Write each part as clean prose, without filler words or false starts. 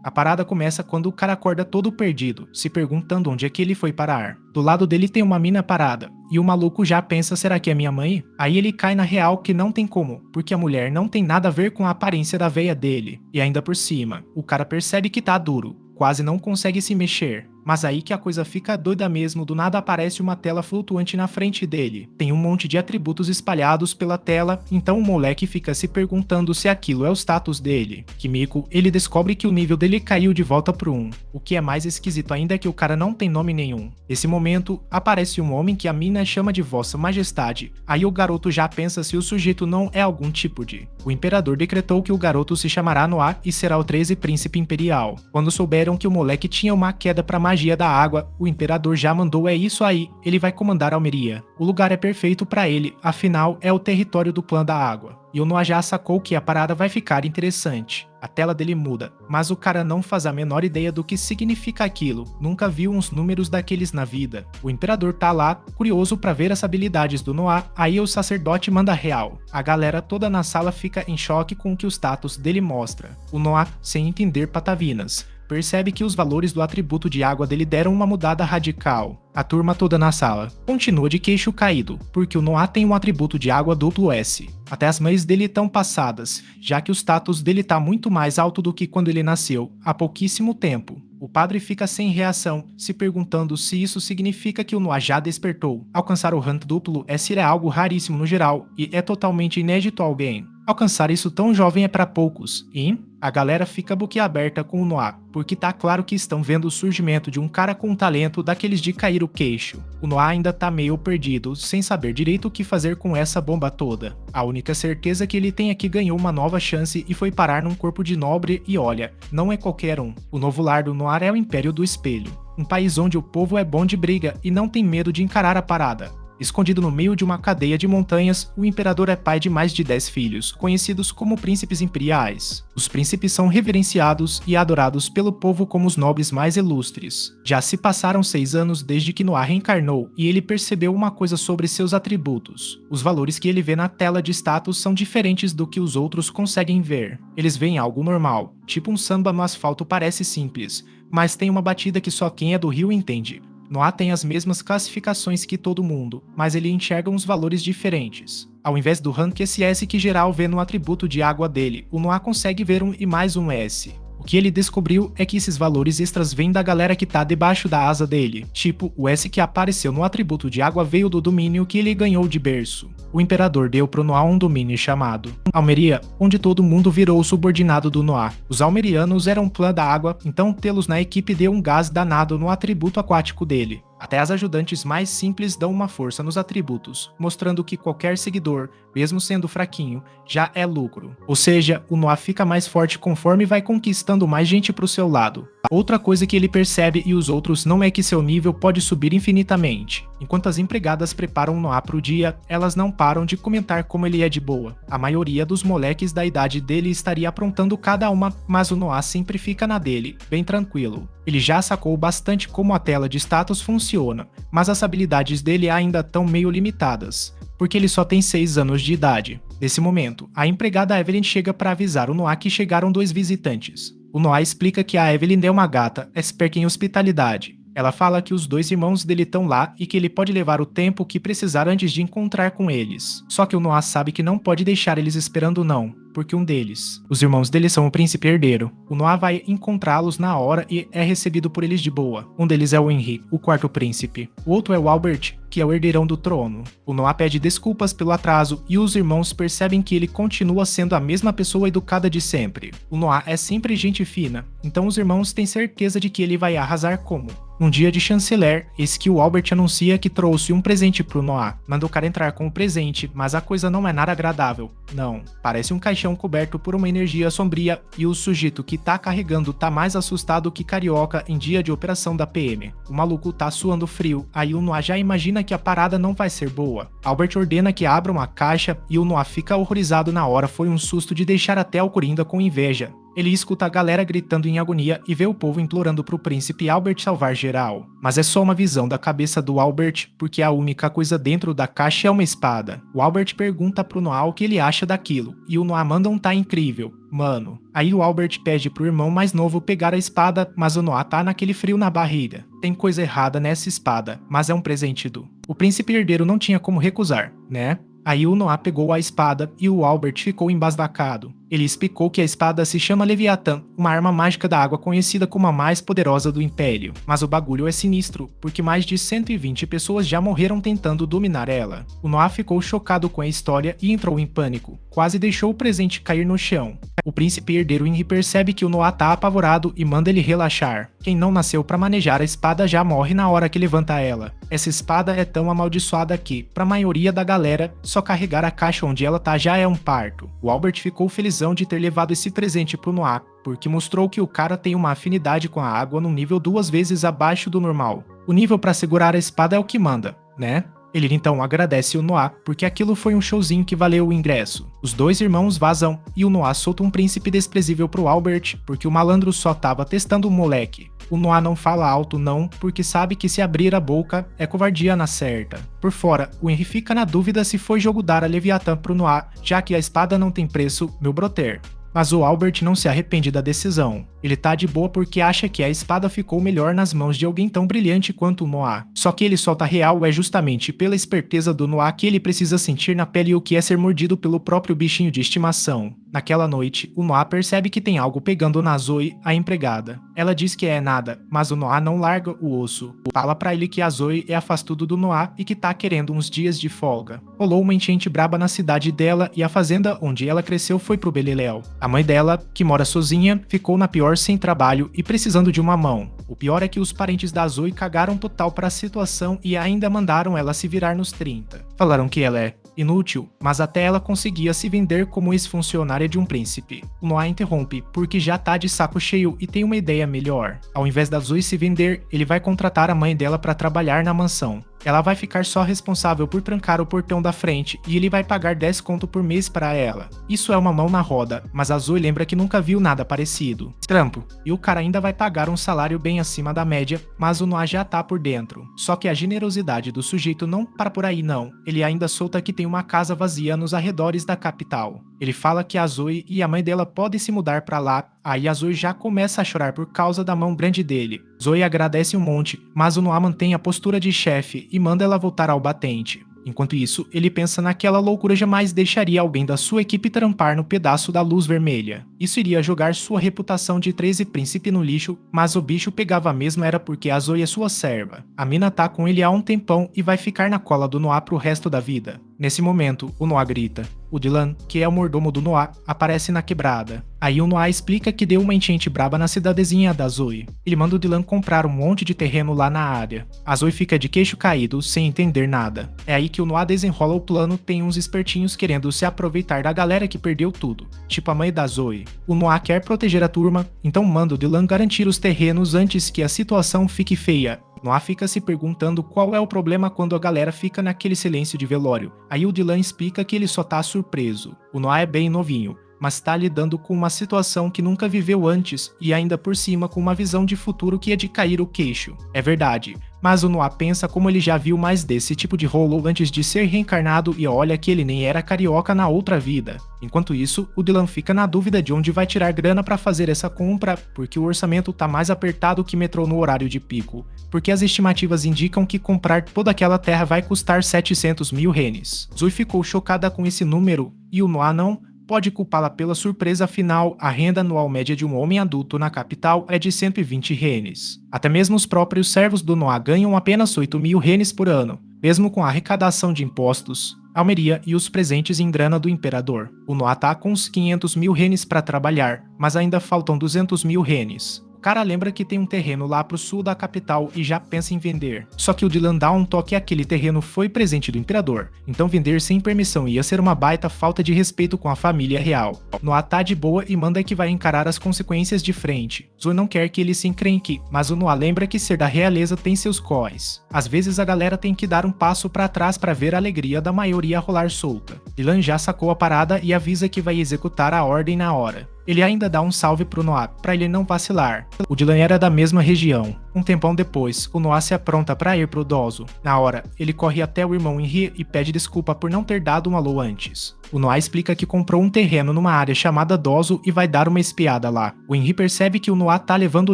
A parada começa quando o cara acorda todo perdido, se perguntando onde é que ele foi parar. Do lado dele tem uma mina parada, e o maluco já pensa, será que é minha mãe? Aí ele cai na real que não tem como, porque a mulher não tem nada a ver com a aparência da veia dele. E ainda por cima, o cara percebe que tá duro, quase não consegue se mexer. Mas aí que a coisa fica doida mesmo, do nada aparece uma tela flutuante na frente dele. Tem um monte de atributos espalhados pela tela, então o moleque fica se perguntando se aquilo é o status dele. Kimiko, ele descobre que o nível dele caiu de volta pro 1. O que é mais esquisito ainda é que o cara não tem nome nenhum. Nesse momento, aparece um homem que a mina chama de Vossa Majestade. Aí o garoto já pensa se o sujeito não é algum tipo de... O imperador decretou que o garoto se chamará Noah e será o 13 príncipe imperial. Quando souberam que o moleque tinha uma queda pra magia da água, o imperador já mandou, é isso aí, ele vai comandar Almeria. O lugar é perfeito pra ele, afinal é o território do clã da água. E o Noah já sacou que a parada vai ficar interessante. A tela dele muda, mas o cara não faz a menor ideia do que significa aquilo, nunca viu uns números daqueles na vida. O imperador tá lá, curioso pra ver as habilidades do Noah, aí o sacerdote manda real. A galera toda na sala fica em choque com o que o status dele mostra. O Noah, sem entender patavinas, percebe que os valores do atributo de água dele deram uma mudada radical. A turma toda na sala continua de queixo caído, porque o Noah tem um atributo de água duplo S. Até as mães dele estão passadas, já que o status dele tá muito mais alto do que quando ele nasceu, há pouquíssimo tempo. O padre fica sem reação, se perguntando se isso significa que o Noah já despertou. Alcançar o rank duplo S é algo raríssimo no geral, e é totalmente inédito a alguém. Alcançar isso tão jovem é para poucos, e a galera fica boquiaberta com o Noah, porque tá claro que estão vendo o surgimento de um cara com talento daqueles de cair o queixo. O Noah ainda tá meio perdido, sem saber direito o que fazer com essa bomba toda. A única certeza que ele tem é que ganhou uma nova chance e foi parar num corpo de nobre e olha, não é qualquer um. O novo lar do Noah é o Império do Espelho, um país onde o povo é bom de briga e não tem medo de encarar a parada. Escondido no meio de uma cadeia de montanhas, o imperador é pai de mais de 10 filhos, conhecidos como príncipes imperiais. Os príncipes são reverenciados e adorados pelo povo como os nobres mais ilustres. Já se passaram 6 anos desde que Noah reencarnou e ele percebeu uma coisa sobre seus atributos. Os valores que ele vê na tela de status são diferentes do que os outros conseguem ver. Eles veem algo normal, tipo um samba no asfalto parece simples, mas tem uma batida que só quem é do Rio entende. Noah tem as mesmas classificações que todo mundo, mas ele enxerga uns valores diferentes. Ao invés do rank SS que geral vê no atributo de água dele, o Noah consegue ver um e mais um S. O que ele descobriu é que esses valores extras vêm da galera que tá debaixo da asa dele, tipo, o S que apareceu no atributo de água veio do domínio que ele ganhou de berço. O imperador deu pro Noah um domínio chamado Almeria, onde todo mundo virou subordinado do Noah. Os almerianos eram clã da água, então tê-los na equipe deu um gás danado no atributo aquático dele. Até as ajudantes mais simples dão uma força nos atributos, mostrando que qualquer seguidor, mesmo sendo fraquinho, já é lucro. Ou seja, o Noah fica mais forte conforme vai conquistando mais gente pro seu lado. Outra coisa que ele percebe e os outros não é que seu nível pode subir infinitamente. Enquanto as empregadas preparam o Noah pro dia, elas não param de comentar como ele é de boa. A maioria dos moleques da idade dele estaria aprontando cada uma, mas o Noah sempre fica na dele, bem tranquilo. Ele já sacou bastante como a tela de status funciona, mas as habilidades dele ainda estão meio limitadas, porque ele só tem 6 anos de idade. Nesse momento, a empregada Evelyn chega para avisar o Noah que chegaram 2 visitantes. O Noah explica que a Evelyn é uma gata, expert em hospitalidade. Ela fala que os 2 irmãos dele estão lá e que ele pode levar o tempo que precisar antes de encontrar com eles. Só que o Noah sabe que não pode deixar eles esperando não, porque um deles, os irmãos dele são o príncipe herdeiro. O Noah vai encontrá-los na hora e é recebido por eles de boa. Um deles é o Henry, o 4º príncipe. O outro é o Albert, que é o herdeirão do trono. O Noah pede desculpas pelo atraso e os irmãos percebem que ele continua sendo a mesma pessoa educada de sempre. O Noah é sempre gente fina, então os irmãos têm certeza de que ele vai arrasar como? Num dia de chanceler, eis que o Albert anuncia que trouxe um presente pro Noah. Manda o cara entrar com o presente, mas a coisa não é nada agradável. Não, parece um caixão coberto por uma energia sombria e o sujeito que tá carregando tá mais assustado que carioca em dia de operação da PM. O maluco tá suando frio, aí o Noah já imagina que a parada não vai ser boa. Albert ordena que abram a caixa e o Noah fica horrorizado na hora, foi um susto de deixar até o Coringa com inveja. Ele escuta a galera gritando em agonia e vê o povo implorando pro príncipe Albert salvar geral. Mas é só uma visão da cabeça do Albert, porque a única coisa dentro da caixa é uma espada. O Albert pergunta pro Noah o que ele acha daquilo, e o Noah manda um tá incrível. Mano. Aí o Albert pede pro irmão mais novo pegar a espada, mas o Noah tá naquele frio na barriga. Tem coisa errada nessa espada, mas é um presente do. O príncipe herdeiro não tinha como recusar, né? Aí o Noah pegou a espada e o Albert ficou embasbacado. Ele explicou que a espada se chama Leviatã, uma arma mágica da água conhecida como a mais poderosa do Império. Mas o bagulho é sinistro, porque mais de 120 pessoas já morreram tentando dominar ela. O Noah ficou chocado com a história e entrou em pânico. Quase deixou o presente cair no chão. O príncipe herdeiro Henry percebe que o Noah tá apavorado e manda ele relaxar. Quem não nasceu para manejar a espada já morre na hora que levanta ela. Essa espada é tão amaldiçoada que, pra maioria da galera, só carregar a caixa onde ela tá já é um parto. O Albert ficou felizão de ter levado esse presente pro Noah, porque mostrou que o cara tem uma afinidade com a água num nível 2 vezes abaixo do normal. O nível para segurar a espada é o que manda, né? Ele então agradece o Noah, porque aquilo foi um showzinho que valeu o ingresso. Os dois irmãos vazam, e o Noah solta um príncipe desprezível pro Albert, porque o malandro só tava testando o moleque. O Noah não fala alto não, porque sabe que se abrir a boca, é covardia na certa. Por fora, o Henry fica na dúvida se foi jogo dar a Leviatã pro Noah, já que a espada não tem preço, meu brother. Mas o Albert não se arrepende da decisão. Ele tá de boa porque acha que a espada ficou melhor nas mãos de alguém tão brilhante quanto o Noah. Só que ele solta real é justamente pela esperteza do Noah que ele precisa sentir na pele o que é ser mordido pelo próprio bichinho de estimação. Naquela noite, o Noah percebe que tem algo pegando na Zoe, a empregada. Ela diz que é nada, mas o Noah não larga o osso. Fala pra ele que a Zoe é a faz-tudo do Noah e que tá querendo uns dias de folga. Rolou uma enchente braba na cidade dela e a fazenda onde ela cresceu foi pro beleléu. A mãe dela, que mora sozinha, ficou na pior sem trabalho e precisando de uma mão. O pior é que os parentes da Zoe cagaram total pra situação e ainda mandaram ela se virar nos 30. Falaram que ela é inútil, mas até ela conseguia se vender como ex-funcionária de um príncipe. O Noah interrompe, porque já tá de saco cheio e tem uma ideia melhor. Ao invés da Zoe se vender, ele vai contratar a mãe dela para trabalhar na mansão. Ela vai ficar só responsável por trancar o portão da frente e ele vai pagar 10 conto por mês para ela. Isso é uma mão na roda, mas a Zoe lembra que nunca viu nada parecido. Trampo. E o cara ainda vai pagar um salário bem acima da média, mas o Noah já tá por dentro. Só que a generosidade do sujeito não para por aí não. Ele ainda solta que tem uma casa vazia nos arredores da capital. Ele fala que a Zoe e a mãe dela podem se mudar pra lá, aí a Zoe já começa a chorar por causa da mão grande dele. Zoe agradece um monte, mas o Noah mantém a postura de chefe e manda ela voltar ao batente. Enquanto isso, ele pensa naquela loucura jamais deixaria alguém da sua equipe trampar no pedaço da luz vermelha. Isso iria jogar sua reputação de 13 príncipe no lixo, mas o bicho pegava mesmo era porque a Zoe é sua serva. A mina tá com ele há um tempão e vai ficar na cola do Noah pro resto da vida. Nesse momento, o Noah grita. O Dylan, que é o mordomo do Noah, aparece na quebrada. Aí o Noah explica que deu uma enchente braba na cidadezinha da Zoe. Ele manda o Dylan comprar um monte de terreno lá na área. A Zoe fica de queixo caído, sem entender nada. É aí que o Noah desenrola o plano, tem uns espertinhos querendo se aproveitar da galera que perdeu tudo, tipo a mãe da Zoe. O Noah quer proteger a turma, então manda o Dylan garantir os terrenos antes que a situação fique feia. Noah fica se perguntando qual é o problema quando a galera fica naquele silêncio de velório. Aí o Dylan explica que ele só tá surpreso. O Noah é bem novinho, mas tá lidando com uma situação que nunca viveu antes e ainda por cima com uma visão de futuro que é de cair o queixo. É verdade, mas o Noah pensa como ele já viu mais desse tipo de rolo antes de ser reencarnado e olha que ele nem era carioca na outra vida. Enquanto isso, o Dylan fica na dúvida de onde vai tirar grana pra fazer essa compra, porque o orçamento tá mais apertado que metrô no horário de pico, porque as estimativas indicam que comprar toda aquela terra vai custar 700 mil renes. Zoe ficou chocada com esse número, e o Noah não pode culpá-la pela surpresa, afinal, a renda anual média de um homem adulto na capital é de 120 renes. Até mesmo os próprios servos do Noah ganham apenas 8 mil renes por ano, mesmo com a arrecadação de impostos, almeria e os presentes em grana do imperador. O Noah tá com uns 500 mil renes para trabalhar, mas ainda faltam 200 mil renes. O cara lembra que tem um terreno lá pro sul da capital e já pensa em vender. Só que o Dylan dá um toque e aquele terreno foi presente do imperador, então vender sem permissão ia ser uma baita falta de respeito com a família real. Noah tá de boa e manda que vai encarar as consequências de frente. Zoe não quer que ele se encrenque, mas o Noah lembra que ser da realeza tem seus corres. Às vezes a galera tem que dar um passo pra trás pra ver a alegria da maioria rolar solta. Dylan já sacou a parada e avisa que vai executar a ordem na hora. Ele ainda dá um salve pro Noah, pra ele não vacilar. O Dylan era da mesma região. Um tempão depois, o Noah se apronta pra ir pro Dozo. Na hora, ele corre até o irmão Henry e pede desculpa por não ter dado um alô antes. O Noah explica que comprou um terreno numa área chamada Dozo e vai dar uma espiada lá. O Henry percebe que o Noah tá levando o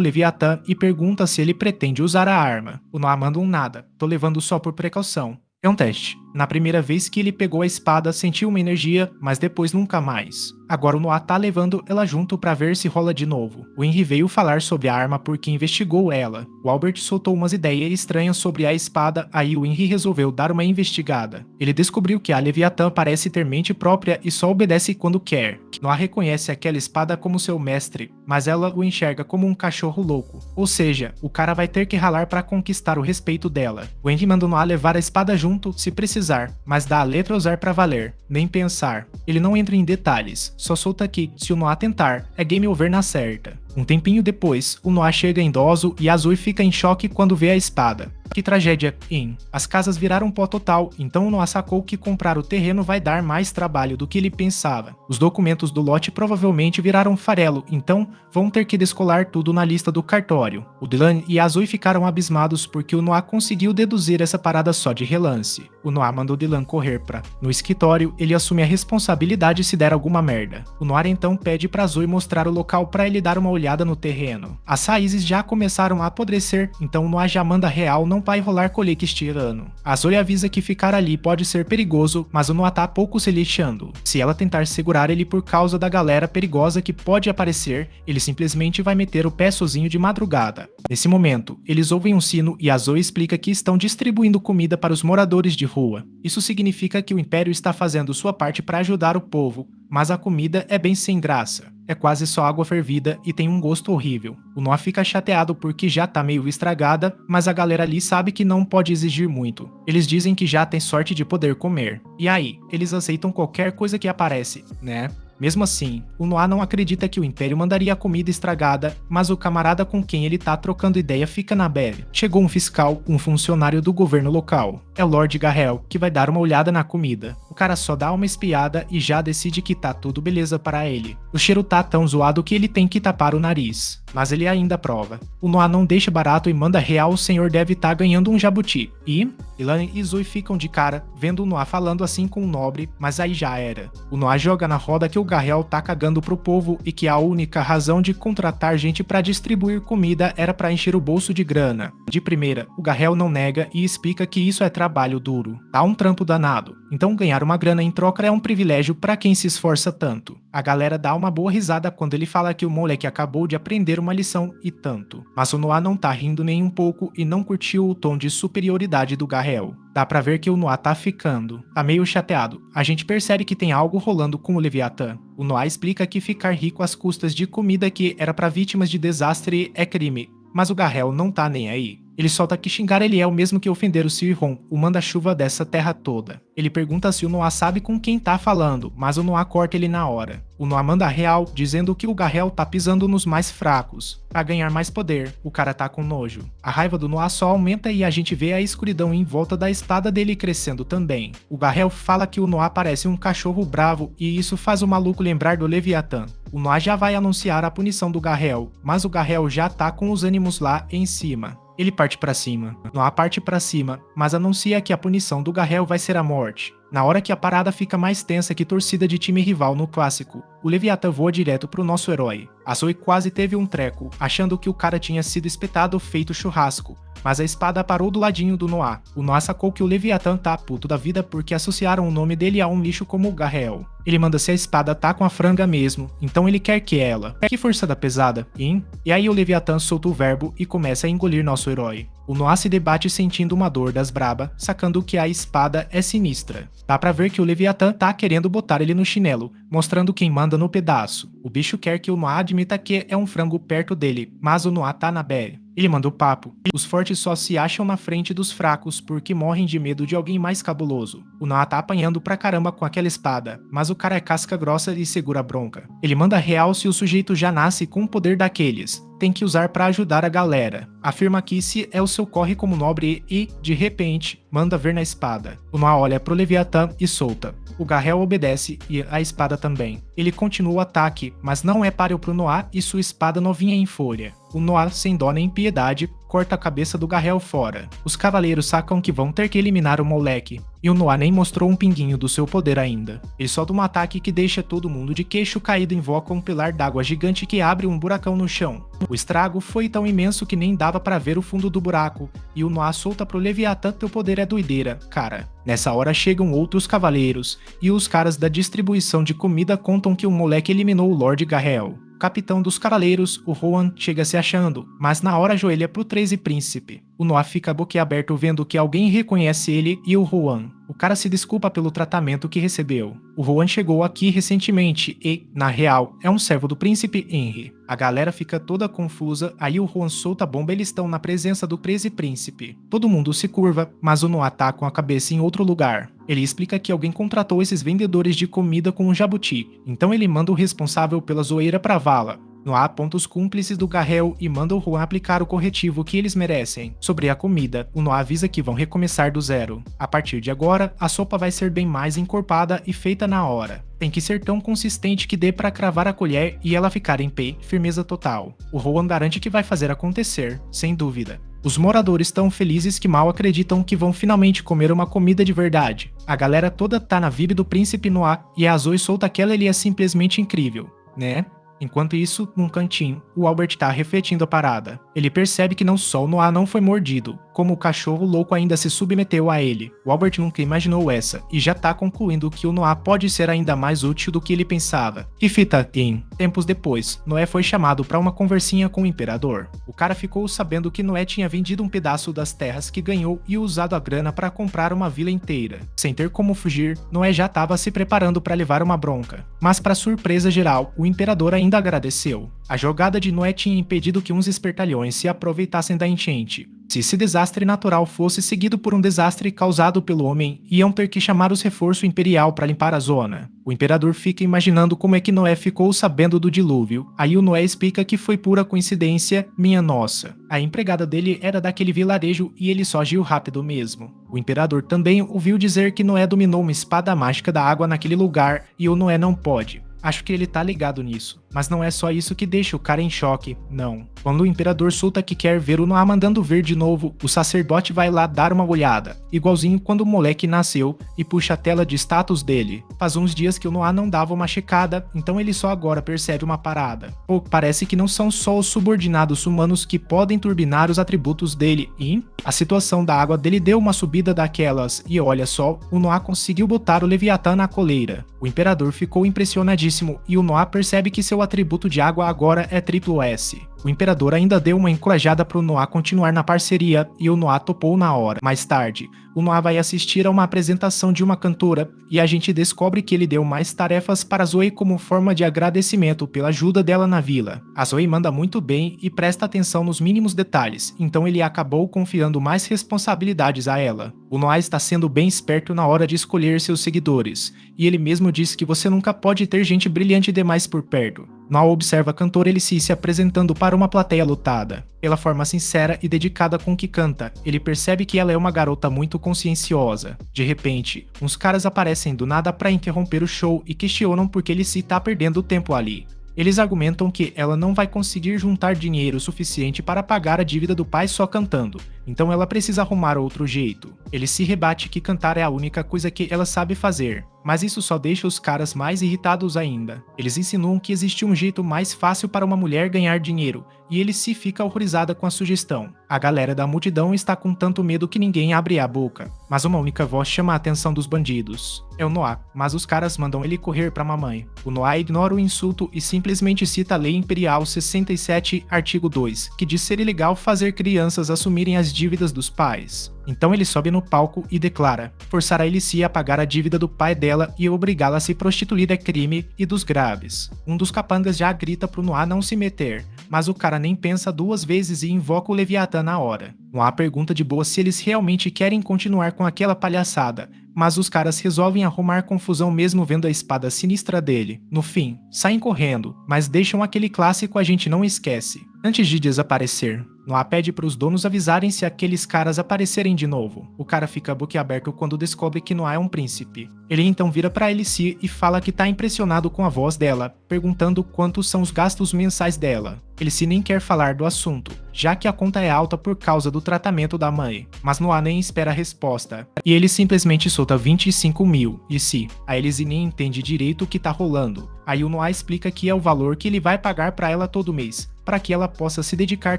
Leviatã e pergunta se ele pretende usar a arma. O Noah manda um nada, tô levando só por precaução. É um teste. Na primeira vez que ele pegou a espada, sentiu uma energia, mas depois nunca mais. Agora o Noah tá levando ela junto pra ver se rola de novo. O Henry veio falar sobre a arma porque investigou ela. O Albert soltou umas ideias estranhas sobre a espada, aí o Henry resolveu dar uma investigada. Ele descobriu que a Leviatã parece ter mente própria e só obedece quando quer. Noah reconhece aquela espada como seu mestre, mas ela o enxerga como um cachorro louco. Ou seja, o cara vai ter que ralar pra conquistar o respeito dela. O Henry manda o Noah levar a espada junto se precisar, mas dá a letra usar pra valer, nem pensar. Ele não entra em detalhes, só solta que, se o Noah tentar, é game over na certa. Um tempinho depois, o Noah chega em Dozo e Azui fica em choque quando vê a espada. Que tragédia, hein? As casas viraram pó total, então o Noah sacou que comprar o terreno vai dar mais trabalho do que ele pensava. Os documentos do lote provavelmente viraram farelo, então vão ter que descolar tudo na lista do cartório. O Dylan e Azui ficaram abismados porque o Noah conseguiu deduzir essa parada só de relance. O Noah mandou Dylan correr pra. No escritório, ele assume a responsabilidade se der alguma merda. O Noah então pede pra Azui mostrar o local pra ele dar uma olhada no terreno. As raízes já começaram a apodrecer, então o Noah já manda real não vai rolar colheita este ano. A Azui avisa que ficar ali pode ser perigoso, mas o Noah tá pouco se lixando. Se ela tentar segurar ele por causa da galera perigosa que pode aparecer, ele simplesmente vai meter o pé sozinho de madrugada. Nesse momento, eles ouvem um sino e a Zoe explica que estão distribuindo comida para os moradores de rua. Isso significa que o Império está fazendo sua parte para ajudar o povo, mas a comida é bem sem graça. É quase só água fervida e tem um gosto horrível. O Noah fica chateado porque já tá meio estragada, mas a galera ali sabe que não pode exigir muito. Eles dizem que já tem sorte de poder comer. E aí, eles aceitam qualquer coisa que aparece, né? Mesmo assim, o Noah não acredita que o Império mandaria a comida estragada, mas o camarada com quem ele tá trocando ideia fica na bad. Chegou um fiscal, um funcionário do governo local. É o Lord Garrel, que vai dar uma olhada na comida. O cara só dá uma espiada e já decide que tá tudo beleza para ele. O cheiro tá tão zoado que ele tem que tapar o nariz, mas ele ainda prova. O Noah não deixa barato e manda real o senhor deve estar ganhando um jabuti. E Ilane e Zui ficam de cara, vendo o Noah falando assim com o nobre, mas aí já era. O Noah joga na roda que o Garrel tá cagando pro povo e que a única razão de contratar gente pra distribuir comida era pra encher o bolso de grana. De primeira, o Garrel não nega e explica que isso é trabalho duro. Tá um trampo danado. Então ganhar uma grana em troca é um privilégio pra quem se esforça tanto. A galera dá uma boa risada quando ele fala que o moleque acabou de aprender uma lição e tanto. Mas o Noah não tá rindo nem um pouco e não curtiu o tom de superioridade do Garrel. Dá pra ver que o Noah tá ficando. Tá meio chateado. A gente percebe que tem algo rolando com o Leviatã. O Noah explica que ficar rico às custas de comida que era pra vítimas de desastre é crime. Mas o Garrel não tá nem aí. Ele solta que xingar ele é o mesmo que ofender o Sirron, o manda-chuva dessa terra toda. Ele pergunta se o Noah sabe com quem tá falando, mas o Noah corta ele na hora. O Noah manda real, dizendo que o Garrel tá pisando nos mais fracos. Pra ganhar mais poder, o cara tá com nojo. A raiva do Noah só aumenta e a gente vê a escuridão em volta da espada dele crescendo também. O Garrel fala que o Noah parece um cachorro bravo e isso faz o maluco lembrar do Leviatã. O Noah já vai anunciar a punição do Garrel, mas o Garrel já tá com os ânimos lá em cima. Ele parte pra cima. Noah parte pra cima, mas anuncia que a punição do Garrel vai ser a morte. Na hora que a parada fica mais tensa que torcida de time rival no clássico, o Leviatã voa direto pro nosso herói. A Zoe quase teve um treco, achando que o cara tinha sido espetado feito churrasco, mas a espada parou do ladinho do Noah. O Noah sacou que o Leviatã tá puto da vida porque associaram o nome dele a um lixo como o Garrel. Ele manda se a espada tá com a franga mesmo, então ele quer que ela. Que força da pesada, hein? E aí o Leviatã solta o verbo e começa a engolir nosso herói. O Noah se debate sentindo uma dor das braba, sacando que a espada é sinistra. Dá pra ver que o Leviatã tá querendo botar ele no chinelo, mostrando quem manda no pedaço. O bicho quer que o Noah admita que é um frango perto dele, mas o Noah tá na bé. Ele manda o papo. Os fortes só se acham na frente dos fracos porque morrem de medo de alguém mais cabuloso. O Noah tá apanhando pra caramba com aquela espada, mas o cara é casca grossa e segura a bronca. Ele manda real se o sujeito já nasce com o poder daqueles. tem que usar para ajudar a galera. Afirma que esse é o seu corre como nobre e, de repente, manda ver na espada. O Noah olha pro Leviatã e solta. O Garrel obedece e a espada também. Ele continua o ataque, mas não é páreo pro Noah e sua espada novinha em folha. O Noah, sem dó nem piedade, corta a cabeça do Garrel fora. Os cavaleiros sacam que vão ter que eliminar o moleque, e o Noah nem mostrou um pinguinho do seu poder ainda. Ele solta um ataque que deixa todo mundo de queixo caído e invoca um pilar d'água gigante que abre um buracão no chão. O estrago foi tão imenso que nem dava para ver o fundo do buraco, e o Noah solta pro Leviatã: teu poder é doideira, cara. Nessa hora chegam outros cavaleiros, e os caras da distribuição de comida contam que o moleque eliminou o Lord Garrel. O capitão dos cavaleiros, o Rohan, chega se achando, mas na hora ajoelha pro 13 príncipe. O Noah fica boquiaberto vendo que alguém reconhece ele e o Rohan. O cara se desculpa pelo tratamento que recebeu. O Rohan chegou aqui recentemente e, na real, é um servo do príncipe Henry. A galera fica toda confusa, aí o Rohan solta a bomba e eles estão na presença do 13 príncipe. Todo mundo se curva, mas o Noah tá com a cabeça em outro lugar. Ele explica que alguém contratou esses vendedores de comida com um jabuti, então ele manda o responsável pela zoeira pra vala. Noah aponta os cúmplices do Garrel e manda o Rohan aplicar o corretivo que eles merecem. Sobre a comida, o Noah avisa que vão recomeçar do zero. A partir de agora, a sopa vai ser bem mais encorpada e feita na hora. Tem que ser tão consistente que dê pra cravar a colher e ela ficar em pé, firmeza total. O Rohan garante que vai fazer acontecer, sem dúvida. Os moradores tão felizes que mal acreditam que vão finalmente comer uma comida de verdade. A galera toda tá na vibe do príncipe Noah e a Zoe solta aquela ele é simplesmente incrível, né? Enquanto isso, num cantinho, o Albert tá refletindo a parada. Ele percebe que não só o Noah não foi mordido, como o cachorro louco ainda se submeteu a ele. O Albert nunca imaginou essa, e já tá concluindo que o Noah pode ser ainda mais útil do que ele pensava. Que fita tem? Tempos depois, Noé foi chamado para uma conversinha com o imperador. O cara ficou sabendo que Noé tinha vendido um pedaço das terras que ganhou e usado a grana para comprar uma vila inteira. Sem ter como fugir, Noé já estava se preparando para levar uma bronca. Mas para surpresa geral, o imperador ainda agradeceu. A jogada de Noé tinha impedido que uns espertalhões se aproveitassem da enchente. Se esse desastre natural fosse seguido por um desastre causado pelo homem, iam ter que chamar os reforços imperial para limpar a zona. O imperador fica imaginando como é que Noé ficou sabendo do dilúvio. Aí o Noé explica que foi pura coincidência, minha nossa. A empregada dele era daquele vilarejo e ele só agiu rápido mesmo. O imperador também ouviu dizer que Noé dominou uma espada mágica da água naquele lugar e o Noé não pode. Acho que ele tá ligado nisso. Mas não é só isso que deixa o cara em choque, não. Quando o imperador solta que quer ver o Noah mandando ver de novo, o sacerdote vai lá dar uma olhada, igualzinho quando o moleque nasceu, e puxa a tela de status dele. Faz uns dias que o Noah não dava uma checada, então ele só agora percebe uma parada. Pô, parece que não são só os subordinados humanos que podem turbinar os atributos dele, e a situação da água dele deu uma subida daquelas, e olha só, o Noah conseguiu botar o Leviatã na coleira. O imperador ficou impressionadíssimo, e o Noah percebe que seu atributo de água agora é triplo S. O imperador ainda deu uma encorajada para o Noah continuar na parceria e o Noah topou na hora. Mais tarde, o Noah vai assistir a uma apresentação de uma cantora e a gente descobre que ele deu mais tarefas para Zoe como forma de agradecimento pela ajuda dela na vila. A Zoe manda muito bem e presta atenção nos mínimos detalhes, então ele acabou confiando mais responsabilidades a ela. O Noah está sendo bem esperto na hora de escolher seus seguidores, e ele mesmo diz que você nunca pode ter gente brilhante demais por perto. Noah observa a cantora Elicy se apresentando para uma plateia lotada. Pela forma sincera e dedicada com que canta, ele percebe que ela é uma garota muito conscienciosa. De repente, uns caras aparecem do nada para interromper o show e questionam por que Elicy tá perdendo tempo ali. Eles argumentam que ela não vai conseguir juntar dinheiro suficiente para pagar a dívida do pai só cantando, então ela precisa arrumar outro jeito. Ele se rebate que cantar é a única coisa que ela sabe fazer, mas isso só deixa os caras mais irritados ainda. Eles insinuam que existe um jeito mais fácil para uma mulher ganhar dinheiro, e ele se fica horrorizada com a sugestão. A galera da multidão está com tanto medo que ninguém abre a boca, mas uma única voz chama a atenção dos bandidos. É o Noah, mas os caras mandam ele correr pra mamãe. O Noah ignora o insulto e simplesmente cita a Lei Imperial 67, artigo 2, que diz ser ilegal fazer crianças assumirem as dívidas dos pais. Então ele sobe no palco e declara: forçar a Elicy a pagar a dívida do pai dela e obrigá-la a se prostituir é crime e dos graves. Um dos capangas já grita pro Noah não se meter, mas o cara nem pensa duas vezes e invoca o Leviatã na hora. Noah pergunta de boa se eles realmente querem continuar com aquela palhaçada, mas os caras resolvem arrumar confusão mesmo vendo a espada sinistra dele. No fim, saem correndo, mas deixam aquele clássico "a gente não esquece" antes de desaparecer. Noah pede para os donos avisarem se aqueles caras aparecerem de novo. O cara fica boquiaberto quando descobre que Noah é um príncipe. Ele então vira para Alice e fala que tá impressionado com a voz dela, perguntando quantos são os gastos mensais dela. Alice nem quer falar do assunto, já que a conta é alta por causa do tratamento da mãe. Mas Noah nem espera a resposta, e ele simplesmente solta 25 mil, e se. A Alice nem entende direito o que tá rolando. Aí o Noah explica que é o valor que ele vai pagar para ela todo mês, para que ela possa se dedicar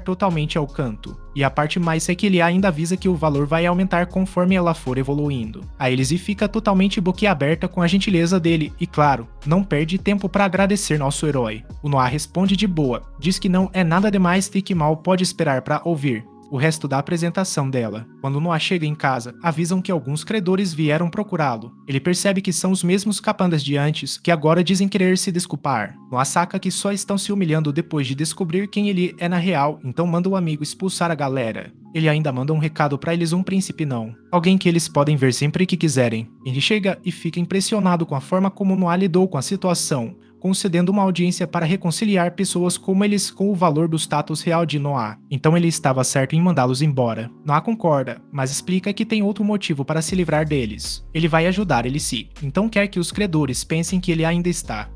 totalmente ao canto. E a parte mais é que ele ainda avisa que o valor vai aumentar conforme ela for evoluindo. A Alice fica totalmente boquiaberta com a gentileza dele e, claro, não perde tempo para agradecer nosso herói. O Noah responde de boa, diz que não é nada demais e que mal pode esperar para ouvir o resto da apresentação dela. Quando Noah chega em casa, avisam que alguns credores vieram procurá-lo. Ele percebe que são os mesmos capandas de antes, que agora dizem querer se desculpar. Noah saca que só estão se humilhando depois de descobrir quem ele é na real, então manda o amigo expulsar a galera. Ele ainda manda um recado pra eles, um príncipe não. Alguém que eles podem ver sempre que quiserem. Ele chega e fica impressionado com a forma como Noah lidou com a situação, concedendo uma audiência para reconciliar pessoas como eles com o valor do status real de Noah. Então ele estava certo em mandá-los embora. Noah concorda, mas explica que tem outro motivo para se livrar deles. Ele vai ajudar Alice, então quer que os credores pensem que ele ainda está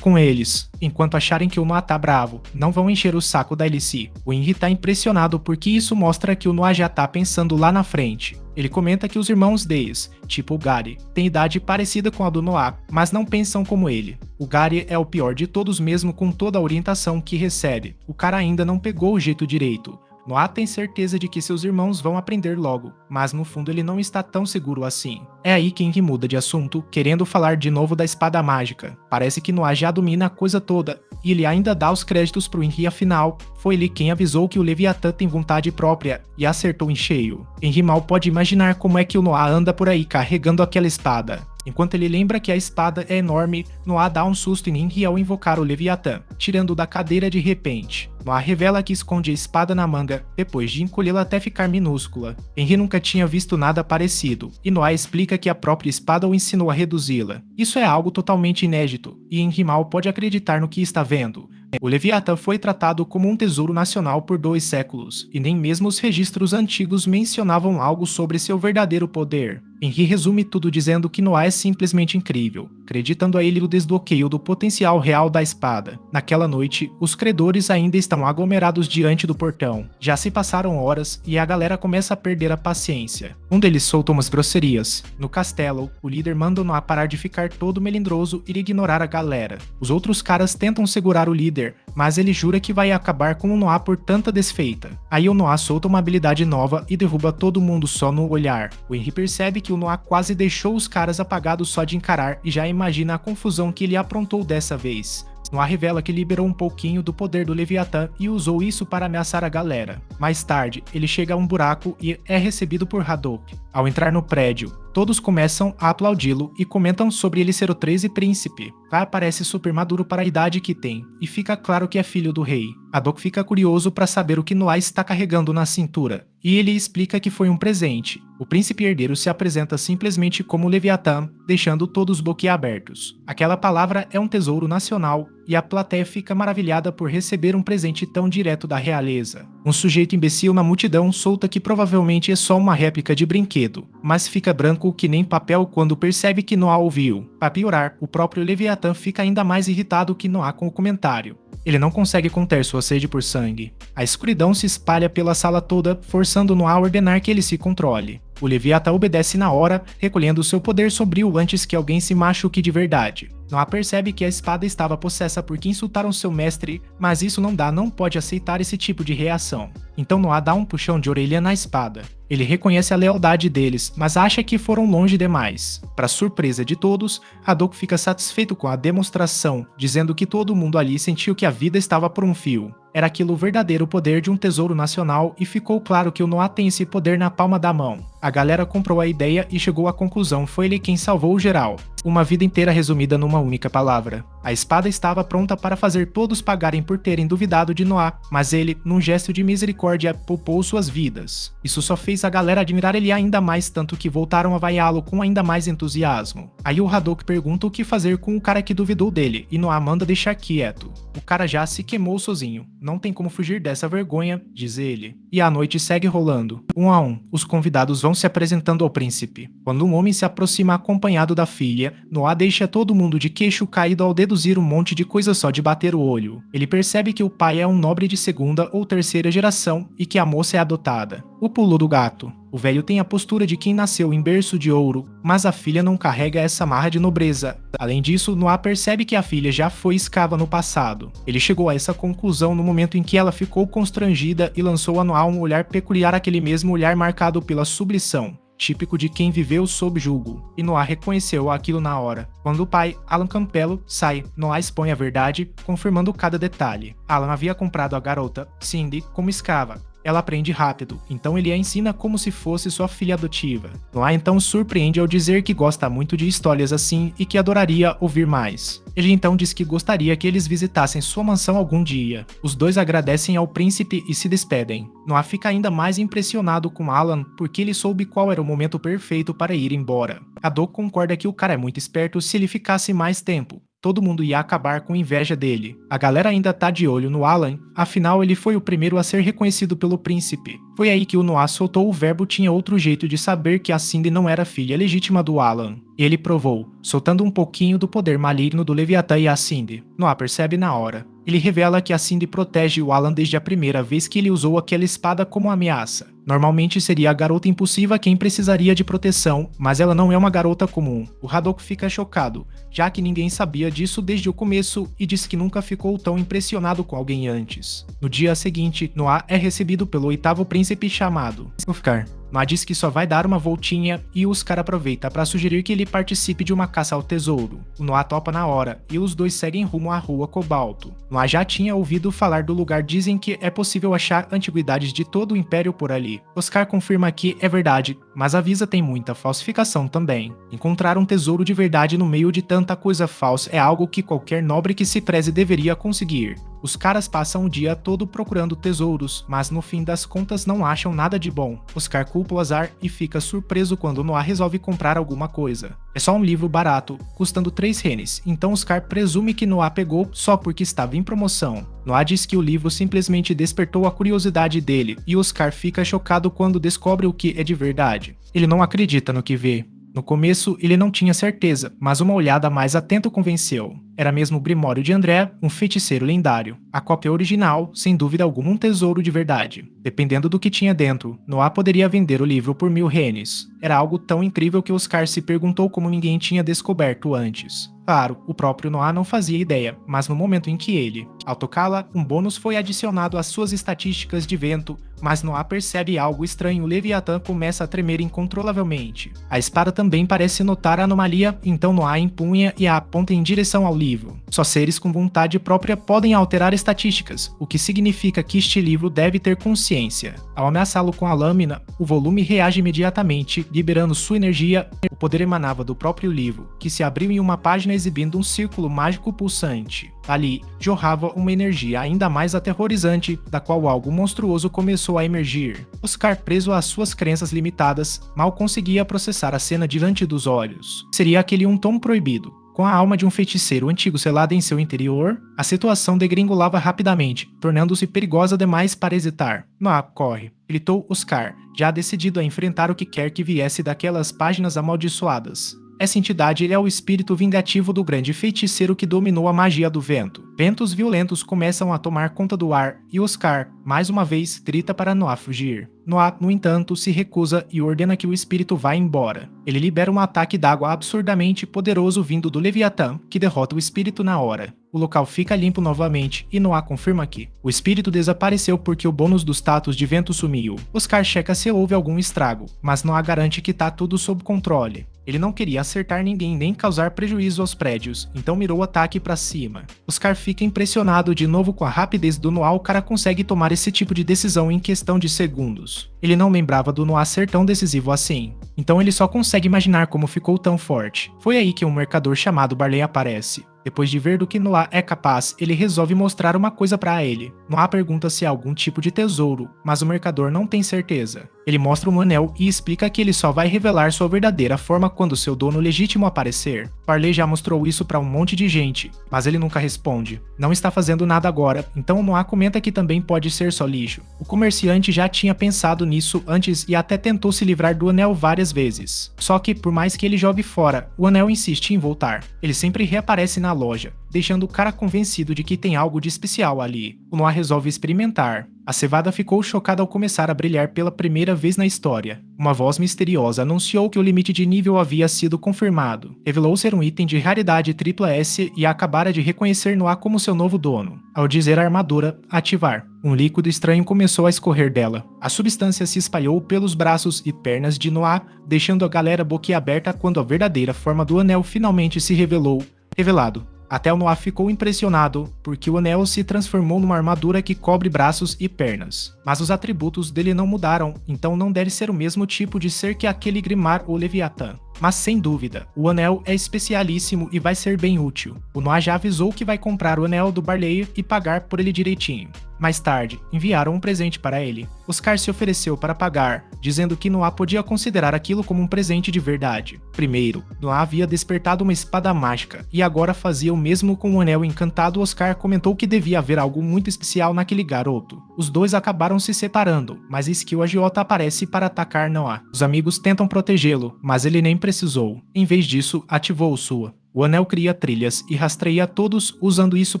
com eles. Enquanto acharem que o Noah tá bravo, não vão encher o saco da Alice. O Henry tá impressionado porque isso mostra que o Noah já tá pensando lá na frente. Ele comenta que os irmãos deles, tipo o Gary, têm idade parecida com a do Noah, mas não pensam como ele. O Gary é o pior de todos mesmo com toda a orientação que recebe. O cara ainda não pegou o jeito direito. Noah tem certeza de que seus irmãos vão aprender logo, mas no fundo ele não está tão seguro assim. É aí que Henry muda de assunto, querendo falar de novo da espada mágica. Parece que Noah já domina a coisa toda, e ele ainda dá os créditos pro Henry, afinal, foi ele quem avisou que o Leviatã tem vontade própria, e acertou em cheio. Henry mal pode imaginar como é que o Noah anda por aí carregando aquela espada. Enquanto ele lembra que a espada é enorme, Noah dá um susto em Henry ao invocar o Leviatã, tirando da cadeira de repente. Noah revela que esconde a espada na manga, depois de encolhê-la até ficar minúscula. Henry nunca tinha visto nada parecido, e Noah explica que a própria espada o ensinou a reduzi-la. Isso é algo totalmente inédito, e Henry mal pode acreditar no que está vendo. O Leviatã foi tratado como um tesouro nacional por 2 séculos, e nem mesmo os registros antigos mencionavam algo sobre seu verdadeiro poder. Henry resume tudo dizendo que Noah é simplesmente incrível, acreditando a ele o desbloqueio do potencial real da espada. Naquela noite, os credores ainda estão aglomerados diante do portão. Já se passaram horas e a galera começa a perder a paciência. Um deles solta umas grosserias. No castelo, o líder manda Noah parar de ficar todo melindroso e ignorar a galera. Os outros caras tentam segurar o líder, mas ele jura que vai acabar com o Noah por tanta desfeita. Aí o Noah solta uma habilidade nova e derruba todo mundo só no olhar. O Henry percebe que o Noah quase deixou os caras apagados só de encarar e já imagina a confusão que ele aprontou dessa vez. Noah revela que liberou um pouquinho do poder do Leviatã e usou isso para ameaçar a galera. Mais tarde, ele chega a um buraco e é recebido por Haddock. Ao entrar no prédio, todos começam a aplaudi-lo e comentam sobre ele ser o 13 príncipe. Kai parece super maduro para a idade que tem, e fica claro que é filho do rei. Haddock fica curioso para saber o que Noah está carregando na cintura, e ele explica que foi um presente. O príncipe herdeiro se apresenta simplesmente como Leviatã, deixando todos boquiabertos. Aquela palavra é um tesouro nacional, e a plateia fica maravilhada por receber um presente tão direto da realeza. Um sujeito imbecil na multidão solta que provavelmente é só uma réplica de brinquedo, mas fica branco que nem papel quando percebe que Noah ouviu. Para piorar, o próprio Leviatã fica ainda mais irritado que Noah com o comentário. Ele não consegue conter sua sede por sangue. A escuridão se espalha pela sala toda, forçando Noah a ordenar que ele se controle. O Leviatã obedece na hora, recolhendo seu poder sombrio antes que alguém se machuque de verdade. Noah percebe que a espada estava possessa porque insultaram seu mestre, mas isso não pode aceitar esse tipo de reação. Então Noah dá um puxão de orelha na espada. Ele reconhece a lealdade deles, mas acha que foram longe demais. Para surpresa de todos, Haddock fica satisfeito com a demonstração, dizendo que todo mundo ali sentiu que a vida estava por um fio. Era aquilo o verdadeiro poder de um tesouro nacional e ficou claro que o Noah tem esse poder na palma da mão. A galera comprou a ideia e chegou à conclusão, foi ele quem salvou o geral. Uma vida inteira resumida numa uma única palavra. A espada estava pronta para fazer todos pagarem por terem duvidado de Noah, mas ele, num gesto de misericórdia, poupou suas vidas. Isso só fez a galera admirar ele ainda mais, tanto que voltaram a vaiá-lo com ainda mais entusiasmo. Aí o Haddock pergunta o que fazer com o cara que duvidou dele, e Noah manda deixar quieto. O cara já se queimou sozinho. Não tem como fugir dessa vergonha, diz ele. E a noite segue rolando. Um a um, os convidados vão se apresentando ao príncipe. Quando um homem se aproxima acompanhado da filha, Noah deixa todo mundo de queixo caído ao deduzir um monte de coisa só de bater o olho. Ele percebe que o pai é um nobre de segunda ou terceira geração e que a moça é adotada. O pulo do gato. O velho tem a postura de quem nasceu em berço de ouro, mas a filha não carrega essa marra de nobreza. Além disso, Noah percebe que a filha já foi escrava no passado. Ele chegou a essa conclusão no momento em que ela ficou constrangida e lançou a Noah um olhar peculiar, aquele mesmo olhar marcado pela submissão, típico de quem viveu sob jugo, e Noah reconheceu aquilo na hora. Quando o pai, Alan Campbell, sai, Noah expõe a verdade, confirmando cada detalhe. Alan havia comprado a garota, Cindy, como escrava. Ela aprende rápido, então ele a ensina como se fosse sua filha adotiva. Noah então surpreende ao dizer que gosta muito de histórias assim e que adoraria ouvir mais. Ele então diz que gostaria que eles visitassem sua mansão algum dia. Os dois agradecem ao príncipe e se despedem. Noah fica ainda mais impressionado com Alan porque ele soube qual era o momento perfeito para ir embora. Haddock concorda que o cara é muito esperto se ele ficasse mais tempo. Todo mundo ia acabar com inveja dele. A galera ainda tá de olho no Alan, afinal ele foi o primeiro a ser reconhecido pelo príncipe. Foi aí que o Noah soltou o verbo tinha outro jeito de saber que a Cindy não era filha legítima do Alan. E ele provou, soltando um pouquinho do poder maligno do Leviatã e a Cindy. Noah percebe na hora. Ele revela que a Cindy protege o Alan desde a primeira vez que ele usou aquela espada como ameaça. Normalmente seria a garota impulsiva quem precisaria de proteção, mas ela não é uma garota comum. O Haddock fica chocado, já que ninguém sabia disso desde o começo e diz que nunca ficou tão impressionado com alguém antes. No dia seguinte, Noah é recebido pelo oitavo príncipe chamado Ulfgar. Noah diz que só vai dar uma voltinha e Oscar aproveita para sugerir que ele participe de uma caça ao tesouro. O Noah topa na hora e os dois seguem rumo à Rua Cobalto. Noah já tinha ouvido falar do lugar, dizem que é possível achar antiguidades de todo o Império por ali. Oscar confirma que é verdade, mas avisa tem muita falsificação também. Encontrar um tesouro de verdade no meio de tanta coisa falsa é algo que qualquer nobre que se preze deveria conseguir. Os caras passam o dia todo procurando tesouros, mas no fim das contas não acham nada de bom. Oscar culpa o azar e fica surpreso quando Noah resolve comprar alguma coisa. É só um livro barato, custando 3 renes, então Oscar presume que Noah pegou só porque estava em promoção. Noah diz que o livro simplesmente despertou a curiosidade dele, e Oscar fica chocado quando descobre o que é de verdade. Ele não acredita no que vê. No começo, ele não tinha certeza, mas uma olhada mais atenta o convenceu. Era mesmo o Grimório de André, um feiticeiro lendário. A cópia original, sem dúvida alguma, um tesouro de verdade. Dependendo do que tinha dentro, Noah poderia vender o livro por 1000 renes. Era algo tão incrível que Oscar se perguntou como ninguém tinha descoberto antes. Claro, o próprio Noah não fazia ideia, mas no momento em que ele, ao tocá-la, um bônus foi adicionado às suas estatísticas de vento, mas Noah percebe algo estranho. O Leviatã começa a tremer incontrolavelmente. A espada também parece notar a anomalia, então Noah empunha e a aponta em direção ao livro. Só seres com vontade própria podem alterar estatísticas, o que significa que este livro deve ter consciência. Ao ameaçá-lo com a lâmina, o volume reage imediatamente, liberando sua energia. O poder emanava do próprio livro, que se abriu em uma página exibindo um círculo mágico pulsante. Ali, jorrava uma energia ainda mais aterrorizante, da qual algo monstruoso começou a emergir. Oscar, preso às suas crenças limitadas, mal conseguia processar a cena diante dos olhos. Seria aquele um tom proibido. Com a alma de um feiticeiro antigo selada em seu interior, a situação degringolava rapidamente, tornando-se perigosa demais para hesitar. Noah corre, gritou Oscar, já decidido a enfrentar o que quer que viesse daquelas páginas amaldiçoadas. Essa entidade é o espírito vingativo do grande feiticeiro que dominou a magia do vento. Ventos violentos começam a tomar conta do ar e Oscar, mais uma vez, grita para Noah fugir. Noah, no entanto, se recusa e ordena que o espírito vá embora. Ele libera um ataque d'água absurdamente poderoso vindo do Leviatã, que derrota o espírito na hora. O local fica limpo novamente e Noah confirma que o espírito desapareceu porque o bônus dos status de vento sumiu. Oscar checa se houve algum estrago, mas Noah garante que tá tudo sob controle. Ele não queria acertar ninguém nem causar prejuízo aos prédios, então mirou o ataque para cima. Oscar fica impressionado de novo com a rapidez do Noah. O cara consegue tomar esse tipo de decisão em questão de segundos. Ele não lembrava do Noah ser tão decisivo assim, então ele só consegue imaginar como ficou tão forte. Foi aí que um mercador chamado Barley aparece. Depois de ver do que Noah é capaz, ele resolve mostrar uma coisa para ele. Noah pergunta se é algum tipo de tesouro, mas o mercador não tem certeza. Ele mostra um anel e explica que ele só vai revelar sua verdadeira forma quando seu dono legítimo aparecer. Barley já mostrou isso para um monte de gente, mas ele nunca responde. Não está fazendo nada agora, então Noah comenta que também pode ser só lixo. O comerciante já tinha pensado nisso antes e até tentou se livrar do anel várias vezes. Só que, por mais que ele jogue fora, o anel insiste em voltar. Ele sempre reaparece na loja, deixando o cara convencido de que tem algo de especial ali. O Noah resolve experimentar. A cevada ficou chocada ao começar a brilhar pela primeira vez na história. Uma voz misteriosa anunciou que o limite de nível havia sido confirmado. Revelou ser um item de raridade S e acabara de reconhecer Noah como seu novo dono. Ao dizer a armadura ativar, um líquido estranho começou a escorrer dela. A substância se espalhou pelos braços e pernas de Noah, deixando a galera boquiaberta quando a verdadeira forma do anel finalmente se revelado. Até o Noah ficou impressionado, porque o anel se transformou numa armadura que cobre braços e pernas. Mas os atributos dele não mudaram, então não deve ser o mesmo tipo de ser que aquele Grimar ou Leviatã. Mas sem dúvida, o anel é especialíssimo e vai ser bem útil. O Noah já avisou que vai comprar o anel do Barley e pagar por ele direitinho. Mais tarde, enviaram um presente para ele. Oscar se ofereceu para pagar, dizendo que Noah podia considerar aquilo como um presente de verdade. Primeiro, Noah havia despertado uma espada mágica, e agora fazia o mesmo com o anel encantado. Oscar comentou que devia haver algo muito especial naquele garoto. Os dois acabaram se separando, mas eis que o agiota aparece para atacar Noah. Os amigos tentam protegê-lo, mas ele nem precisou. Em vez disso, ativou sua. O anel cria trilhas e rastreia todos usando isso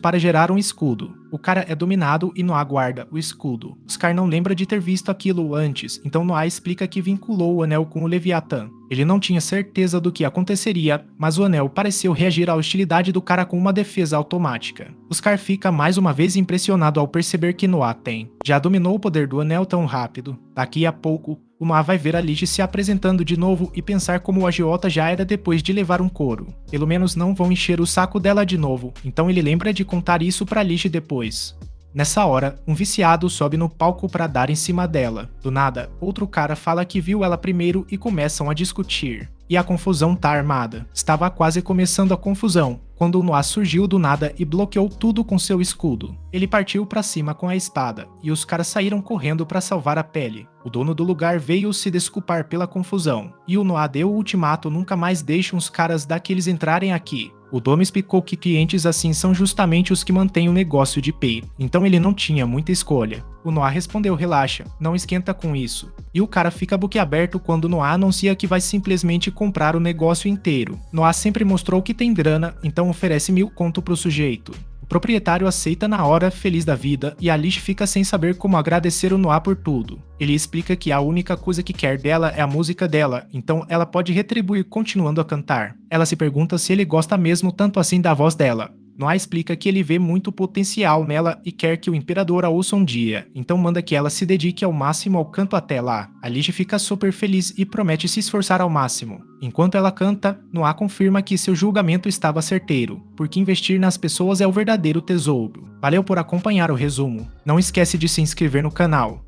para gerar um escudo. O cara é dominado e Noah guarda o escudo. Oscar não lembra de ter visto aquilo antes, então Noah explica que vinculou o anel com o Leviatã. Ele não tinha certeza do que aconteceria, mas o anel pareceu reagir à hostilidade do cara com uma defesa automática. Oscar fica mais uma vez impressionado ao perceber que Noah já dominou o poder do anel tão rápido. Daqui a pouco, o Noah vai ver a Lish se apresentando de novo e pensar como o agiota já era depois de levar um couro. Pelo menos não vão encher o saco dela de novo, então ele lembra de contar isso pra Lish depois. Nessa hora, um viciado sobe no palco para dar em cima dela. Do nada, outro cara fala que viu ela primeiro e começam a discutir. E a confusão tá armada. Estava quase começando a confusão, quando o Noah surgiu do nada e bloqueou tudo com seu escudo. Ele partiu pra cima com a espada, e os caras saíram correndo para salvar a pele. O dono do lugar veio se desculpar pela confusão, e o Noah deu o ultimato: nunca mais deixe uns caras daqueles entrarem aqui. O dono explicou que clientes assim são justamente os que mantêm o negócio de pé, então ele não tinha muita escolha. O Noah respondeu: relaxa, não esquenta com isso. E o cara fica boquiaberto quando Noah anuncia que vai simplesmente comprar o negócio inteiro. Noah sempre mostrou que tem grana, então oferece 1000 conto pro sujeito. O proprietário aceita na hora, feliz da vida, e a Lish fica sem saber como agradecer o Noah por tudo. Ele explica que a única coisa que quer dela é a música dela, então ela pode retribuir continuando a cantar. Ela se pergunta se ele gosta mesmo tanto assim da voz dela. Noah explica que ele vê muito potencial nela e quer que o imperador a ouça um dia, então manda que ela se dedique ao máximo ao canto até lá. A Lish fica super feliz e promete se esforçar ao máximo. Enquanto ela canta, Noah confirma que seu julgamento estava certeiro, porque investir nas pessoas é o verdadeiro tesouro. Valeu por acompanhar o resumo. Não esquece de se inscrever no canal.